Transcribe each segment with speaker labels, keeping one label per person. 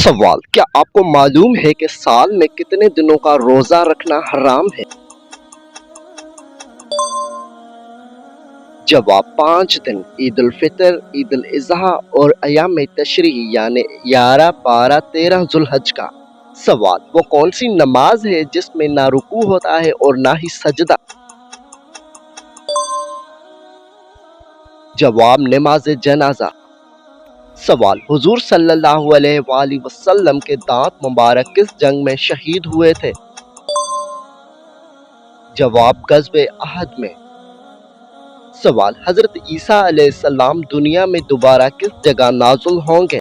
Speaker 1: سوال: کیا آپ کو معلوم ہے کہ سال میں کتنے دنوں کا روزہ رکھنا حرام ہے؟ جواب: 5 دن، عید الفطر، عید الاضحیٰ اور ایام تشریق یعنی 11، 12، 13 ذو الحج کا۔ سوال: وہ کون سی نماز ہے جس میں نہ رکوع ہوتا ہے اور نہ ہی سجدہ؟ جواب: نماز جنازہ۔ سوال: حضور صلی اللہ علیہ وآلہ وسلم کے دانت مبارک کس جنگ میں شہید ہوئے تھے؟ جواب: غزوہ احد میں۔ سوال: حضرت عیسیٰ علیہ السلام دنیا میں دوبارہ کس جگہ نازل ہوں گے؟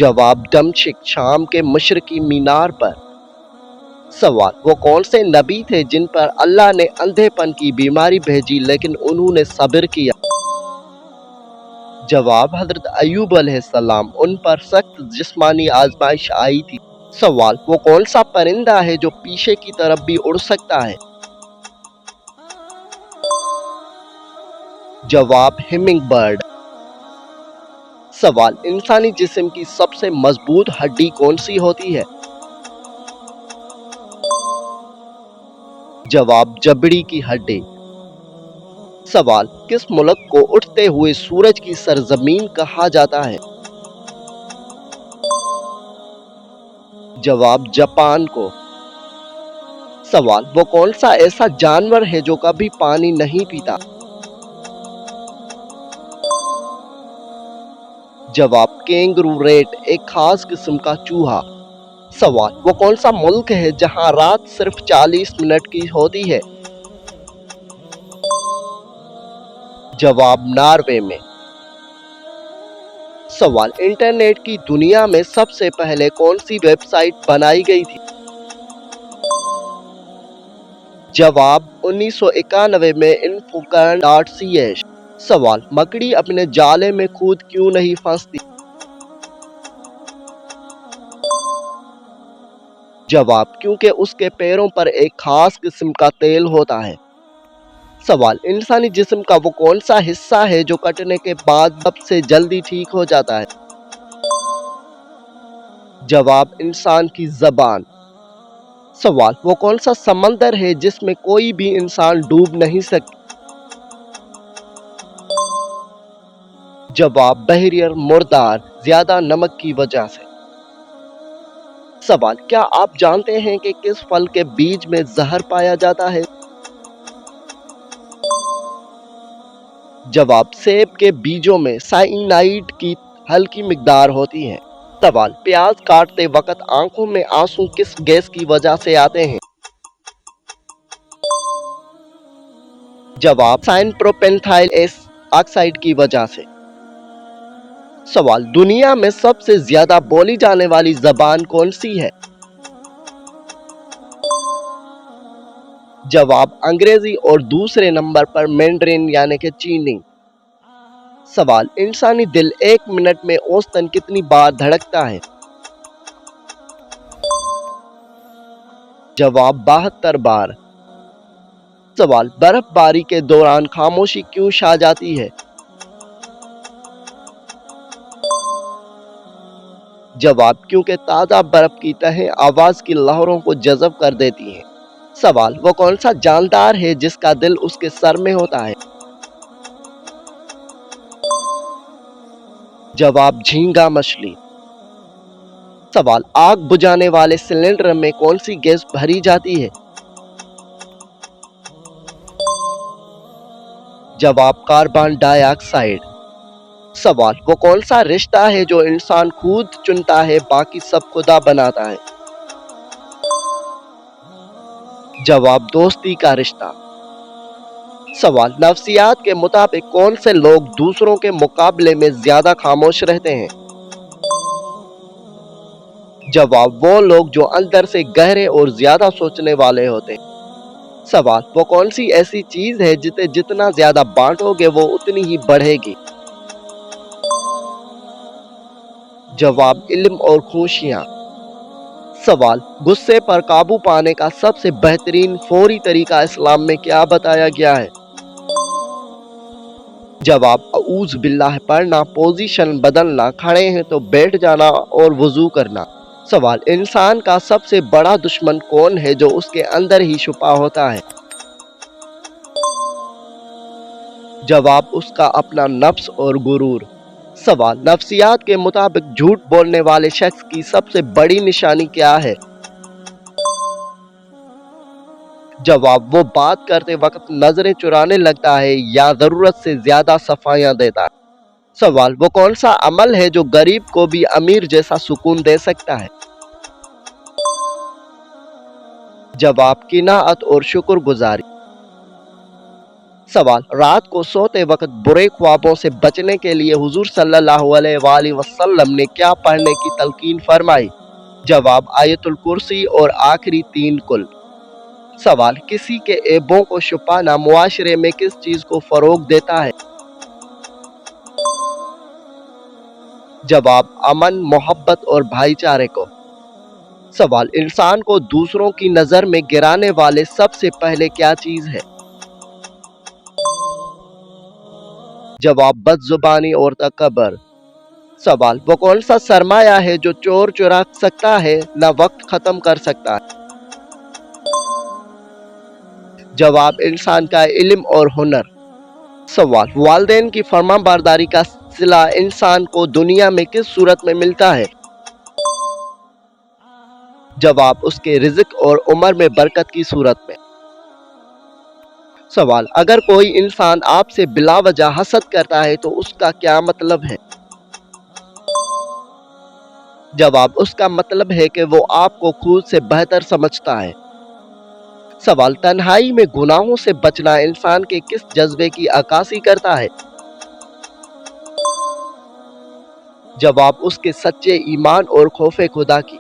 Speaker 1: جواب: دمشق، شام کے مشرقی مینار پر۔ سوال: وہ کون سے نبی تھے جن پر اللہ نے اندھے پن کی بیماری بھیجی لیکن انہوں نے صبر کیا؟ جواب: حضرت ایوب علیہ السلام، ان پر سخت جسمانی آزمائش آئی تھی۔ سوال: وہ کون سا پرندہ ہے جو پیچھے کی طرف بھی اڑ سکتا ہے؟ جواب: ہمنگ برڈ۔ سوال: انسانی جسم کی سب سے مضبوط ہڈی کون سی ہوتی ہے؟ جواب: جبڑی کی ہڈی۔ سوال: کس ملک کو اٹھتے ہوئے سورج کی سرزمین کہا جاتا ہے؟ جواب: جاپان کو۔ سوال: وہ کون سا ایسا جانور ہے جو کبھی پانی نہیں پیتا؟ جواب: کینگرو ریٹ، ایک خاص قسم کا چوہا۔ سوال: وہ کون سا ملک ہے جہاں رات صرف 40 منٹ کی ہوتی ہے؟ جواب: ناروے میں۔ سوال: انٹرنیٹ کی دنیا میں سب سے پہلے کون سی ویب سائٹ بنائی گئی تھی؟ جواب: 1991 میں infocurrent.ch۔ سوال: مکڑی اپنے جالے میں خود کیوں نہیں پھنستی؟ جواب: کیونکہ اس کے پیروں پر ایک خاص قسم کا تیل ہوتا ہے۔ سوال: انسانی جسم کا وہ کون سا حصہ ہے جو کٹنے کے بعد سب سے جلدی ٹھیک ہو جاتا ہے؟ جواب: انسان کی زبان۔ سوال: وہ کون سا سمندر ہے جس میں کوئی بھی انسان ڈوب نہیں سکتا؟ جواب: بحیرہ مردار، زیادہ نمک کی وجہ سے۔ سوال: کیا آپ جانتے ہیں کہ کس پھل کے بیج میں زہر پایا جاتا ہے؟ جواب: سیب کے بیجوں میں سائنائڈ کی ہلکی مقدار ہوتی ہے۔ سوال: پیاز کاٹتے وقت آنکھوں میں آنسو کس گیس کی وجہ سے آتے ہیں؟ جواب: سائنپروپینتھائل آکسائڈ کی وجہ سے۔ سوال: دنیا میں سب سے زیادہ بولی جانے والی زبان کون سی ہے؟ جواب: انگریزی اور دوسرے نمبر پر مینڈرین یعنی کہ چینی۔ سوال: انسانی دل 1 منٹ میں اوسطاً کتنی بار دھڑکتا ہے؟ جواب: 72 بار۔ سوال: برف باری کے دوران خاموشی کیوں چھا جاتی ہے؟ جواب: کیونکہ تازہ برف کی تہیں آواز کی لہروں کو جذب کر دیتی ہیں۔ سوال: وہ کون سا جاندار ہے جس کا دل اس کے سر میں ہوتا ہے؟ جواب: جھینگا مچھلی۔ سوال: آگ بجھانے والے سلنڈر میں کون سی گیس بھری جاتی ہے؟ جواب: کاربن ڈائی آکسائڈ۔ سوال: وہ کون سا رشتہ ہے جو انسان خود چنتا ہے باقی سب خدا بناتا ہے؟ جواب: دوستی کا رشتہ۔ سوال: نفسیات کے مطابق کون سے لوگ دوسروں کے مقابلے میں زیادہ خاموش رہتے ہیں؟ جواب: وہ لوگ جو اندر سے گہرے اور زیادہ سوچنے والے ہوتے ہیں۔ سوال: وہ کون سی ایسی چیز ہے جسے جتنا زیادہ بانٹو گے وہ اتنی ہی بڑھے گی؟ جواب: علم اور خوشیاں۔ سوال: غصے پر قابو پانے کا سب سے بہترین فوری طریقہ اسلام میں کیا بتایا گیا ہے؟ جواب اعوذ باللہ پڑھنا، پوزیشن بدلنا، کھڑے ہیں تو بیٹھ جانا اور وضو کرنا۔ سوال، انسان کا سب سے بڑا دشمن کون ہے جو اس کے اندر ہی چھپا ہوتا ہے؟ جواب اس کا اپنا نفس اور غرور۔ سوال، نفسیات کے مطابق جھوٹ بولنے والے شخص کی سب سے بڑی نشانی کیا ہے؟ جواب، وہ بات کرتے وقت نظریں چرانے لگتا ہے یا ضرورت سے زیادہ صفائیاں دیتا ہے۔ سوال، وہ کون سا عمل ہے جو غریب کو بھی امیر جیسا سکون دے سکتا ہے؟ جواب، قناعت اور شکر گزاری۔ سوال، رات کو سوتے وقت برے خوابوں سے بچنے کے لیے حضور صلی اللہ علیہ وآلہ وسلم نے کیا پڑھنے کی تلقین فرمائی؟ جواب، آیت الکرسی اور آخری 3 کل۔ سوال، کسی کے عیبوں کو چھپانا معاشرے میں کس چیز کو فروغ دیتا ہے؟ جواب، امن، محبت اور بھائی چارے کو۔ سوال، انسان کو دوسروں کی نظر میں گرانے والے سب سے پہلے کیا چیز ہے؟ جواب، بد زبانی اور تکبر۔ سوال، وہ کون سا سرمایہ ہے جو چور چرا سکتا ہے نہ وقت ختم کر سکتا ہے؟ جواب، انسان کا علم اور ہنر۔ سوال، والدین کی فرمان برداری کا صلہ انسان کو دنیا میں کس صورت میں ملتا ہے؟ جواب، اس کے رزق اور عمر میں برکت کی صورت میں۔ سوال، اگر کوئی انسان آپ سے بلا وجہ حسد کرتا ہے تو اس کا کیا مطلب ہے؟ جواب، اس کا مطلب ہے کہ وہ آپ کو خود سے بہتر سمجھتا ہے۔ سوال، تنہائی میں گناہوں سے بچنا انسان کے کس جذبے کی عکاسی کرتا ہے؟ جواب، اس کے سچے ایمان اور خوف خدا کی۔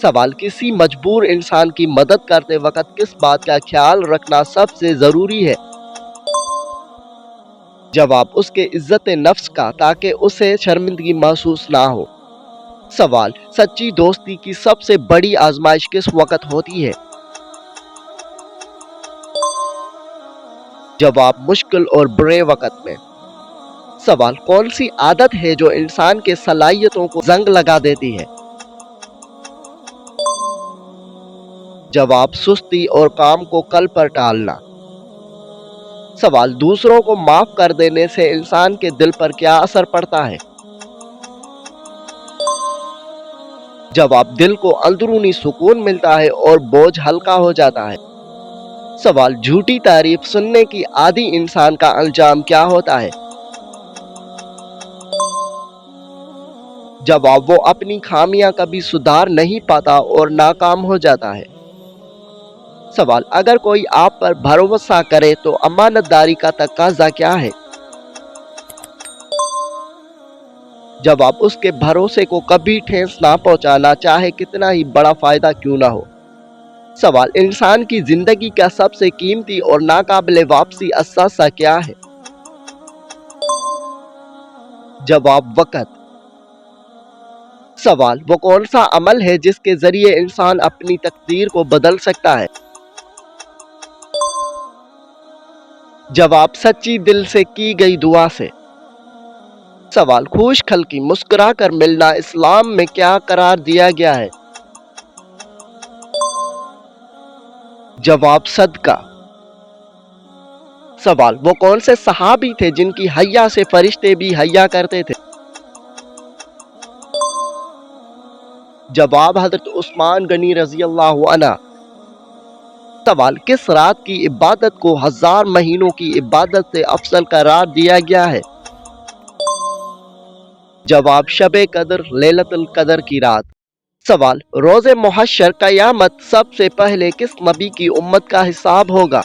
Speaker 1: سوال، کسی مجبور انسان کی مدد کرتے وقت کس بات کا خیال رکھنا سب سے ضروری ہے؟ جواب، اس کے عزت نفس کا، تاکہ اسے شرمندگی محسوس نہ ہو۔ سوال، سچی دوستی کی سب سے بڑی آزمائش کس وقت ہوتی ہے؟ جواب، مشکل اور برے وقت میں۔ سوال، کون سی عادت ہے جو انسان کے صلاحیتوں کو زنگ لگا دیتی ہے؟ جواب، سستی اور کام کو کل پر ٹالنا۔ سوال، دوسروں کو معاف کر دینے سے انسان کے دل پر کیا اثر پڑتا ہے؟ جواب، دل کو اندرونی سکون ملتا ہے اور بوجھ ہلکا ہو جاتا ہے۔ سوال، جھوٹی تعریف سننے کی عادی انسان کا انجام کیا ہوتا ہے؟ جواب، وہ اپنی خامیاں کبھی سدھار نہیں پاتا اور ناکام ہو جاتا ہے۔ سوال، اگر کوئی آپ پر بھروسہ کرے تو امانت داری کا تقاضا کیا ہے؟ جواب، اس کے بھروسے کو کبھی ٹھیس نہ پہنچانا، چاہے کتنا ہی بڑا فائدہ کیوں نہ ہو۔ سوال، انسان کی زندگی کا سب سے قیمتی اور ناقابل واپسی اثاثہ کیا ہے؟ جواب، وقت۔ سوال، وہ کون سا عمل ہے جس کے ذریعے انسان اپنی تقدیر کو بدل سکتا ہے؟ جواب، سچی دل سے کی گئی دعا سے۔ سوال، خوش خلقی، مسکرا کر ملنا اسلام میں کیا قرار دیا گیا ہے؟ جواب، صدقہ۔ سوال، وہ کون سے صحابی تھے جن کی حیا سے فرشتے بھی حیا کرتے تھے؟ جواب، حضرت عثمان غنی رضی اللہ عنہ۔ سوال، کس رات کی عبادت کو 1000 مہینوں کی عبادت سے افضل قرار دیا گیا ہے؟ جواب، شب قدر، لیلۃ القدر کی رات۔ سوال، روز محشر قیامت سب سے پہلے کس نبی کی امت کا حساب ہوگا؟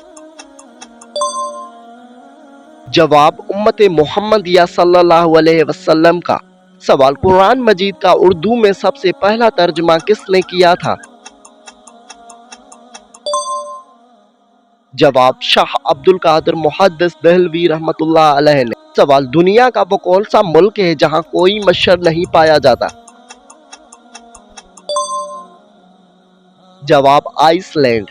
Speaker 1: جواب، امت محمدیہ صلی اللہ علیہ وسلم کا۔ سوال، قرآن مجید کا اردو میں سب سے پہلا ترجمہ کس نے کیا تھا؟ جواب، شاہ عبد القادر محدث دہلوی رحمۃ اللہ علیہ نے۔ سوال، دنیا کا وہ کون سا ملک ہے جہاں کوئی مچھر نہیں پایا جاتا؟ جواب، آئس لینڈ۔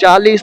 Speaker 1: 40